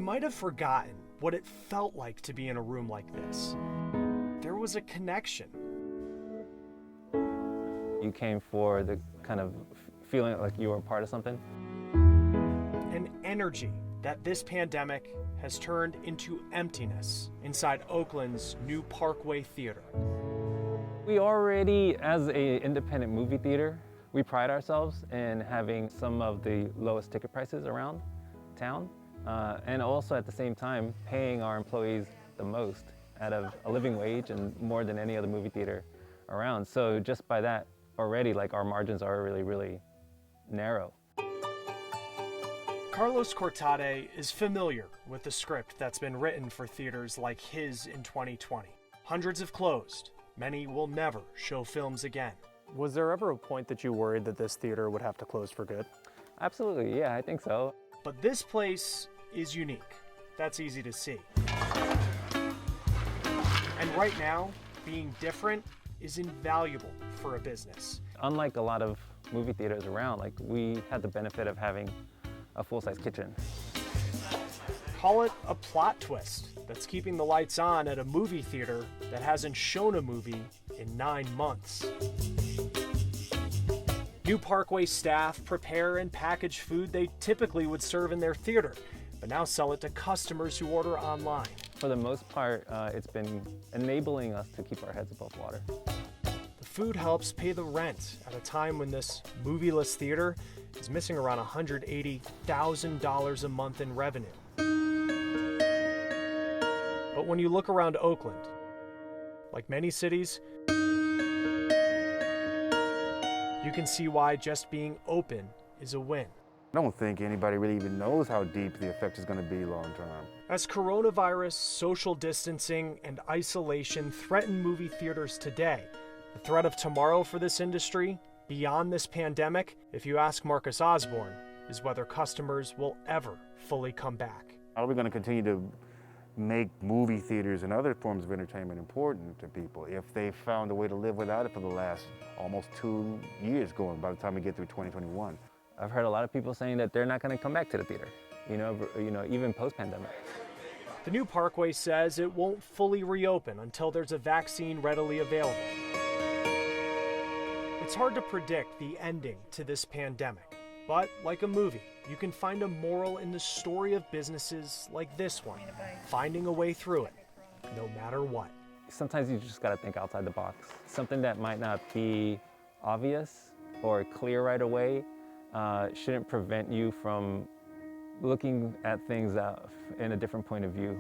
might have forgotten what it felt like to be in a room like this. There was a connection. You came for the kind of feeling like you were a part of something. An energy that this pandemic has turned into emptiness inside Oakland's new Parkway Theater. We already, as an independent movie theater, we pride ourselves in having some of the lowest ticket prices around town, and also at the same time paying our employees the most out of a living wage and more than any other movie theater around. So just by that already, like, our margins are really, really narrow. Carlos Cortade is familiar with the script that's been written for theaters like his in 2020. Hundreds have closed. Many will never show films again. Was there ever a point that you worried that this theater would have to close for good? Absolutely, yeah, I think so. But this place is unique. That's easy to see. And right now, being different is invaluable for a business. Unlike a lot of movie theaters around, like, we had the benefit of having a full-size kitchen. Call it a plot twist that's keeping the lights on at a movie theater that hasn't shown a movie in 9 months. New Parkway staff prepare and package food they typically would serve in their theater, but now sell it to customers who order online. For the most part, it's been enabling us to keep our heads above water. The food helps pay the rent at a time when this movieless theater is missing around $180,000 a month in revenue. But when you look around Oakland, like many cities, you can see why just being open is a win. I don't think anybody really even knows how deep the effect is going to be long term. As coronavirus, social distancing, and isolation threaten movie theaters today, the threat of tomorrow for this industry, beyond this pandemic, if you ask Marcus Osborne, is whether customers will ever fully come back. Are we going to continue to make movie theaters and other forms of entertainment important to people if they found a way to live without it for the last almost 2 years going by the time we get through 2021? I've heard a lot of people saying that they're not going to come back to the theater, even post-pandemic. The new Parkway says it won't fully reopen until there's a vaccine readily available. It's hard to predict the ending to this pandemic, but like a movie, you can find a moral in the story of businesses like this one, finding a way through it, no matter what. Sometimes you just got to think outside the box. Something that might not be obvious or clear right away shouldn't prevent you from looking at things in a different point of view.